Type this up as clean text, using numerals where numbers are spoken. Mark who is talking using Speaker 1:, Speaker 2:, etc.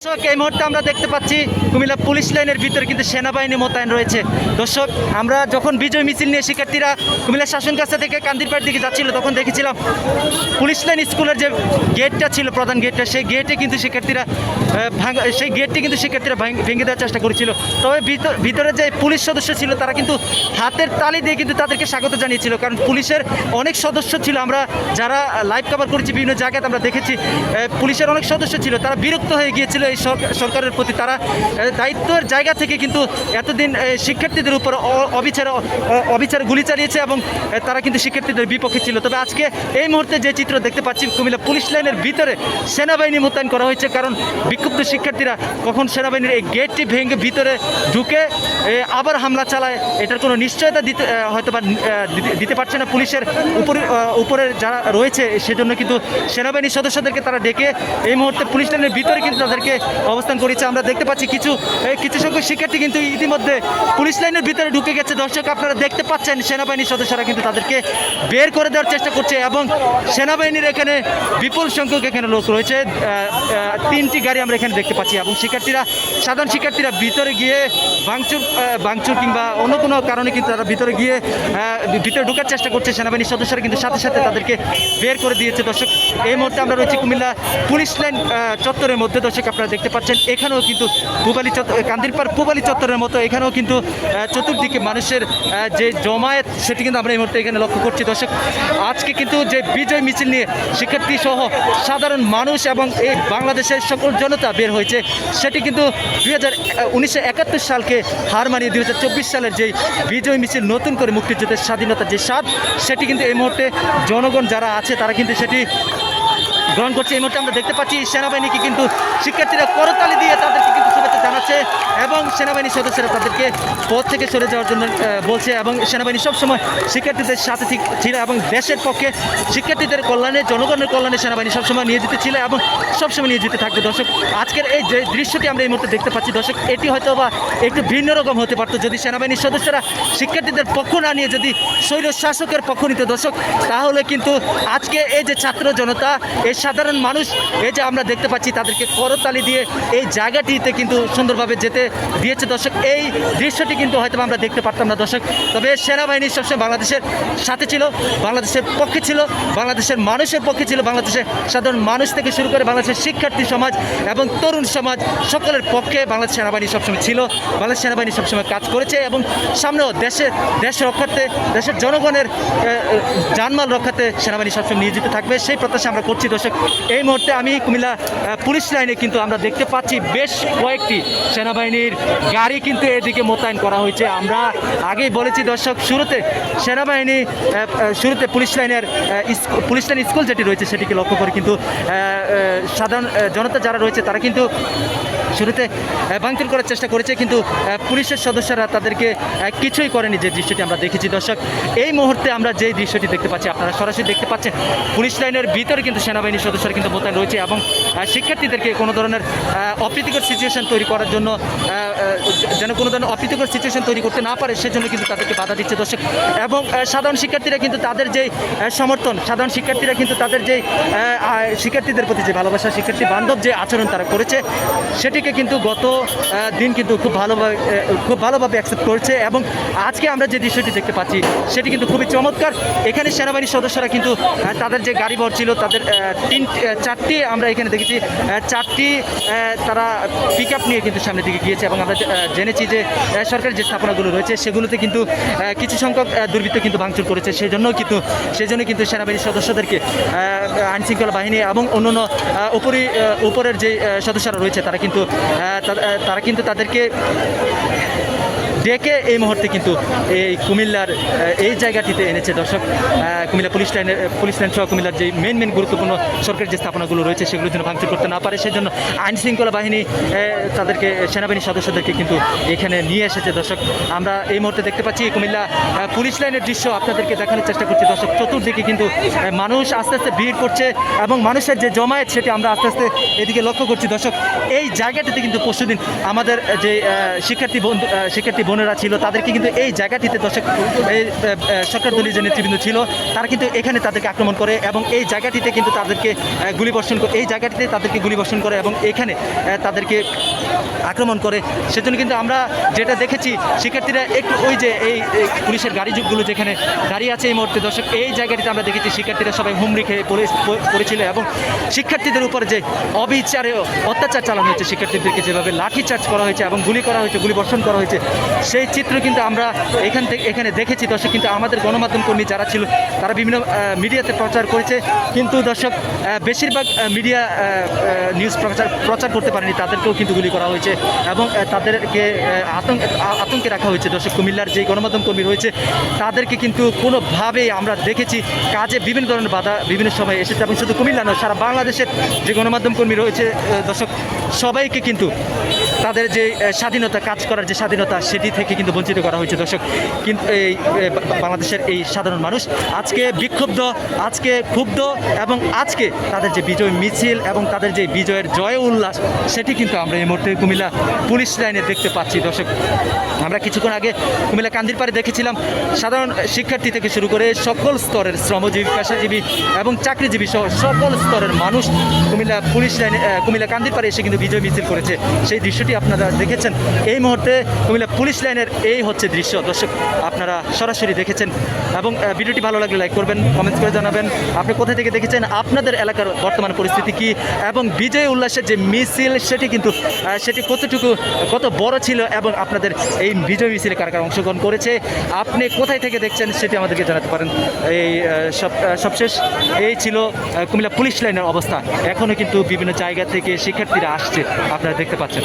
Speaker 1: দর্শক এই মুহূর্তে আমরা দেখতে পাচ্ছি কুমিল্লা পুলিশ লাইনের ভিতরে কিন্তু সেনাবাহিনী মোতায়েন রয়েছে। দর্শক আমরা যখন বিজয় মিছিল নিয়ে শিক্ষার্থীরা কুমিল্লা শাসন কাছা থেকে কান্দিরপাড় দিকে যাচ্ছিল তখন দেখেছিলাম পুলিশ লাইন স্কুলের যে গেটটা ছিল, প্রধান গেটটা, সেই গেটে কিন্তু শিক্ষার্থীরা ভেঙে দেওয়ার চেষ্টা করেছিল। তবে ভিতরে যে পুলিশ সদস্য ছিল তারা কিন্তু হাতের তালি দিয়ে কিন্তু তাদেরকে স্বাগত জানিয়েছিল, কারণ পুলিশের অনেক সদস্য ছিল। আমরা যারা লাইভ কভার করেছি বিভিন্ন জায়গায় আমরা দেখেছি পুলিশের অনেক সদস্য ছিল, তারা বিরক্ত হয়ে গিয়েছিল এই সরকারের প্রতি। তারা দায়িত্বের জায়গা থেকে কিন্তু এতদিন শিক্ষার্থীদের উপর অবিচারে গুলি চালিয়েছে এবং তারা কিন্তু শিক্ষার্থীদের বিপক্ষে ছিল। তবে আজকে এই মুহূর্তে যে চিত্র দেখতে পাচ্ছি কুমিল্লা পুলিশ লাইনের ভিতরে সেনাবাহিনী মোতায়েন করা হয়েছে, কারণ বিক্ষুব্ধ শিক্ষার্থীরা কখন সেনাবাহিনীর এই গেটটি ভেঙে ভিতরে ঢুকে আবার হামলা চালায় এটার কোনো নিশ্চয়তা দিতে পারছে না পুলিশের উপরে যারা রয়েছে। সেজন্য কিন্তু সেনাবাহিনীর সদস্যদেরকে তারা ডেকে এই মুহূর্তে পুলিশ লাইনের ভিতরে কিন্তু তাদেরকে অবস্থান করেছে। আমরা দেখতে পাচ্ছি কিছু সংখ্যক শিক্ষার্থী কিন্তু ইতিমধ্যে পুলিশ লাইনের ভিতরে ঢুকে গেছে। দর্শক আপনারা দেখতে পাচ্ছেন সেনাবাহিনীর সদস্যরা কিন্তু তাদেরকে বের করে দেওয়ার চেষ্টা করছে এবং সেনাবাহিনীর এখানে বিপুল সংখ্যক এখানে লোক রয়েছে। 3টি গাড়ি আমরা এখানে দেখতে পাচ্ছি এবং সাধারণ শিক্ষার্থীরা ভিতরে গিয়ে ভাঙচুর কিংবা অন্য কোনো কারণে কিন্তু তারা ভিতরে ঢোকার চেষ্টা করছে। সেনাবাহিনীর সদস্যরা কিন্তু সাথে সাথে তাদেরকে বের করে দিয়েছে। দর্শক এই মুহূর্তে আমরা রয়েছি কুমিল্লা পুলিশ লাইন চত্বরের মধ্যে। দর্শক আপনারা দেখতে পাচ্ছেন এখানেও কিন্তু কান্দিরপাড় পূবালী চত্বরের মতো এখানেও কিন্তু চতুর্দিকে মানুষের যে জমায়েত সেটি কিন্তু আমরা এই মুহূর্তে এখানে লক্ষ্য করছি। দর্শক আজকে কিন্তু যে বিজয় মিছিল নিয়ে শিক্ষার্থী সহ সাধারণ মানুষ এবং এই বাংলাদেশের সকল জনতা বের হয়েছে, সেটি কিন্তু 1971 সালকে হার মানিয়ে 2024 সালের যে বিজয় মিছিল নতুন করে মুক্তিযুদ্ধের স্বাধীনতার যে স্বাদ সেটি কিন্তু এই মুহূর্তে জনগণ যারা আছে তারা কিন্তু সেটি গ্রহণ করছে। এই মুহূর্তে আমরা দেখতে পাচ্ছি সেনাবাহিনীকে কিন্তু শিক্ষার্থীরা করতালি দিয়ে তাদেরকে কিন্তু শুভেচ্ছা জানাচ্ছে এবং সেনাবাহিনীর সদস্যরা তাদেরকে পথ থেকে সরে যাওয়ার জন্য বলছে এবং সেনাবাহিনী সবসময় শিক্ষার্থীদের সাথে ছিল এবং দেশের পক্ষে শিক্ষার্থীদের কল্যাণে জনগণের কল্যাণে সেনাবাহিনী সবসময় নিয়োজিত ছিল এবং সবসময় নিয়োজিত থাকবে। দর্শক আজকের এই যে দৃশ্যটি আমরা এই মুহূর্তে দেখতে পাচ্ছি দর্শক এটি হয়তো বা একটু ভিন্ন রকম হতে পারতো যদি সেনাবাহিনীর সদস্যরা শিক্ষার্থীদের পক্ষ না নিয়ে যদি স্বৈর শাসকের পক্ষ নিত। দর্শক তাহলে কিন্তু আজকে এই যে ছাত্র জনতা এই সাধারণ মানুষ এই যে আমরা দেখতে পাচ্ছি তাদেরকে করতালি দিয়ে এই জায়গাটিতে কিন্তু সুন্দরভাবে যেতে দিয়েছে। দর্শক এই দৃশ্যটি কিন্তু হয়তো আমরা দেখতে পারতাম না দর্শক। তবে সেনাবাহিনী সবসময় বাংলাদেশের সাথে ছিল, বাংলাদেশের পক্ষে ছিল, বাংলাদেশের মানুষের পক্ষে ছিল, বাংলাদেশের সাধারণ মানুষ থেকে শুরু করে বাংলাদেশের শিক্ষার্থী সমাজ এবং তরুণ সমাজ সকলের পক্ষে বাংলাদেশ সেনাবাহিনী সবসময় ছিল, বাংলাদেশ সেনাবাহিনী সবসময় কাজ করেছে এবং সামনেও দেশ রক্ষার্থে দেশের জনগণের জানমাল রক্ষাতে সেনাবাহিনী সবসময় নিয়োজিত থাকবে সেই প্রত্যাশা আমরা করছি। দর্শক এই মুহূর্তে আমি কুমিল্লা পুলিশ লাইনে কিন্তু আমরা দেখতে পাচ্ছি বেশ কয়েকটি সেনাবাহিনীর গাড়ি কিন্তু এদিকে মোতায়েন করা হয়েছে। আমরা আগেই বলেছি দর্শক শুরুতে পুলিশ লাইন স্কুল যেটি রয়েছে সেটিকে লক্ষ্য করে কিন্তু সাধারণ জনতা যারা রয়েছে তারা কিন্তু শুরুতে ভাঙচুর করার চেষ্টা করেছে, কিন্তু পুলিশের সদস্যরা তাদেরকে কিছুই করেনি যে দৃশ্যটি আমরা দেখেছি। দর্শক এই মুহূর্তে আমরা যেই দৃশ্যটি দেখতে পাচ্ছি আপনারা সরাসরি দেখতে পাচ্ছেন পুলিশ লাইনের ভিতরে কিন্তু সেনাবাহিনীর সদস্যরা কিন্তু মোতায়েন রয়েছে এবং শিক্ষার্থীদেরকে কোনো ধরনের অপ্রীতিকর সিচুয়েশন তৈরি করার জন্য যেন কোনো ধরনের অপ্রীতিকর সিচুয়েশন তৈরি করতে না পারে সেজন্য কিন্তু তাদেরকে বাধা দিচ্ছে। দর্শক এবং সাধারণ শিক্ষার্থীরা কিন্তু তাদের যেই সমর্থন, সাধারণ শিক্ষার্থীরা কিন্তু তাদের যেই শিক্ষার্থীদের প্রতি যে ভালোবাসা, শিক্ষার্থী বান্ধব যে আচরণ তারা করেছে সেটিকে কিন্তু গত দিন কিন্তু খুব ভালোভাবে অ্যাকসেপ্ট করছে এবং আজকে আমরা যে দৃশ্যটি দেখতে পাচ্ছি সেটি কিন্তু খুবই চমৎকার। এখানে সেনাবাহিনীর সদস্যরা কিন্তু তাদের যে গাড়ি ভর ছিল তাদের 4টি আমরা এখানে দেখেছি 4টি তারা পিক আপ নিয়ে কিন্তু সামনের দিকে গিয়েছে এবং আমরা জেনেছি যে সরকারি যে স্থাপনাগুলো রয়েছে সেগুলোতে কিন্তু কিছু সংখ্যক দুর্বৃত্ত কিন্তু ভাঙচুর করেছে। সেই জন্য কিন্তু সেনাবাহিনীর সদস্যদেরকে আইনশৃঙ্খলা বাহিনী এবং অন্যান্য উপরের যে সদস্যরা রয়েছে তারা কিন্তু তাদেরকে ডেকে এই মুহূর্তে কিন্তু এই কুমিল্লার এই জায়গাটিতে এনেছে। দর্শক কুমিল্লা পুলিশ লাইন সহ কুমিল্লার যে মেন গুরুত্বপূর্ণ সরকারি যে স্থাপনাগুলো রয়েছে সেগুলোর জন্য ভাঙচুর করতে না পারে সেজন্য আইনশৃঙ্খলা বাহিনী তাদেরকে সেনাবাহিনী সদস্যদেরকে কিন্তু এখানে নিয়ে এসেছে। দর্শক আমরা এই মুহূর্তে দেখতে পাচ্ছি কুমিল্লা পুলিশ লাইনের দৃশ্য আপনাদেরকে দেখানোর চেষ্টা করছি। দর্শক চতুর্দিকে কিন্তু মানুষ আস্তে আস্তে ভিড় করছে এবং মানুষের যে জমায়েত সেটি আমরা আস্তে আস্তে এদিকে লক্ষ্য করছি। দর্শক এই জায়গাটিতে কিন্তু পরশুদিন আমাদের যে শিক্ষার্থী বন্ধু বোনেরা ছিল তাদেরকে কিন্তু এই জায়গাটিতে দর্শক এই সরকার দলীয় যে নেতৃবৃন্দ ছিল তারা কিন্তু এখানে তাদেরকে আক্রমণ করে এবং এই জায়গাটিতে কিন্তু তাদেরকে গুলিবর্ষণ করে, এই জায়গাটিতে তাদেরকে গুলিবর্ষণ করে এবং এখানে তাদেরকে আক্রমণ করে। সেজন্য কিন্তু আমরা যেটা দেখেছি শিক্ষার্থীরা একটু ওই যে এই পুলিশের গাড়িগুলো যেখানে দাঁড়িয়ে আছে এই মুহূর্তে দর্শক, এই জায়গাটিতে আমরা দেখেছি শিক্ষার্থীরা সবাই হুমড়ি খেয়ে পড়েছিল এবং শিক্ষার্থীদের উপরে যে অবিচারে অত্যাচার চালানো হয়েছে, শিক্ষার্থীদেরকে যেভাবে লাঠিচার্জ করা হয়েছে এবং গুলি করা হয়েছে, গুলিবর্ষণ করা হয়েছে, সেই চিত্র কিন্তু আমরা এখানে দেখেছি দর্শক। কিন্তু আমাদের গণমাধ্যম কর্মী যারা ছিল তারা বিভিন্ন মিডিয়াতে প্রচার করেছে, কিন্তু দর্শক বেশিরভাগ মিডিয়া নিউজ প্রচার করতে পারেনি, তাদেরকেও কিন্তু গুলি করা হয়েছে এবং তাদেরকে আতঙ্কে রাখা হয়েছে দর্শক। কুমিল্লার যে গণমাধ্যম কর্মী রয়েছে তাদেরকে কিন্তু কোনোভাবেই আমরা দেখেছি কাজে বিভিন্ন ধরনের বাধা বিভিন্ন সময় এসেছে এবং শুধু কুমিল্লা নয়, সারা বাংলাদেশের যে গণমাধ্যম কর্মী রয়েছে দর্শক সবাইকে কিন্তু তাদের যে স্বাধীনতা, কাজ করার যে স্বাধীনতা সেটি থেকে কিন্তু বঞ্চিত করা হয়েছে দর্শক। কিন্তু এই বাংলাদেশের এই সাধারণ মানুষ আজকে বিক্ষুব্ধ, আজকে ক্ষুব্ধ এবং আজকে তাদের যে বিজয় মিছিল এবং তাদের যে বিজয়ের জয় উল্লাস সেটি কিন্তু আমরা এই মুহূর্তে কুমিল্লা পুলিশ লাইনে দেখতে পাচ্ছি দর্শক। আমরা কিছুক্ষণ আগে কুমিল্লা কান্দিরপাড়ে দেখেছিলাম সাধারণ শিক্ষার্থী থেকে শুরু করে সকল স্তরের শ্রমজীবী, পেশাজীবী এবং চাকরিজীবী সহ সকল স্তরের মানুষ কুমিল্লা পুলিশ লাইনে কুমিল্লা কান্দিরপাড়ে এসে কিন্তু বিজয় মিছিল করেছে। সেই দৃশ্যটি আপনারা দেখেছেন এই মুহূর্তে কুমিল্লা পুলিশ লাইনের এই হচ্ছে দৃশ্য দর্শক, আপনারা সরাসরি দেখেছেন। এবং ভিডিওটি ভালো লাগলে লাইক করবেন, কমেন্টস করে জানাবেন আপনি কোথা থেকে দেখেছেন, আপনাদের এলাকার বর্তমান পরিস্থিতি কী এবং বিজয় উল্লাসের যে মিছিল সেটি কিন্তু সেটি কত বড় ছিল এবং আপনাদের এই বিজয় মিছিলে কারা কারা অংশগ্রহণ করেছে, আপনি কোথায় থেকে দেখছেন সেটি আমাদেরকে জানাতে পারেন। এই সবশেষ এই ছিল কুমিল্লা পুলিশ লাইনের অবস্থা। এখনও কিন্তু বিভিন্ন জায়গা থেকে শিক্ষার্থীরা আসছে, আপনারা দেখতে পাচ্ছেন।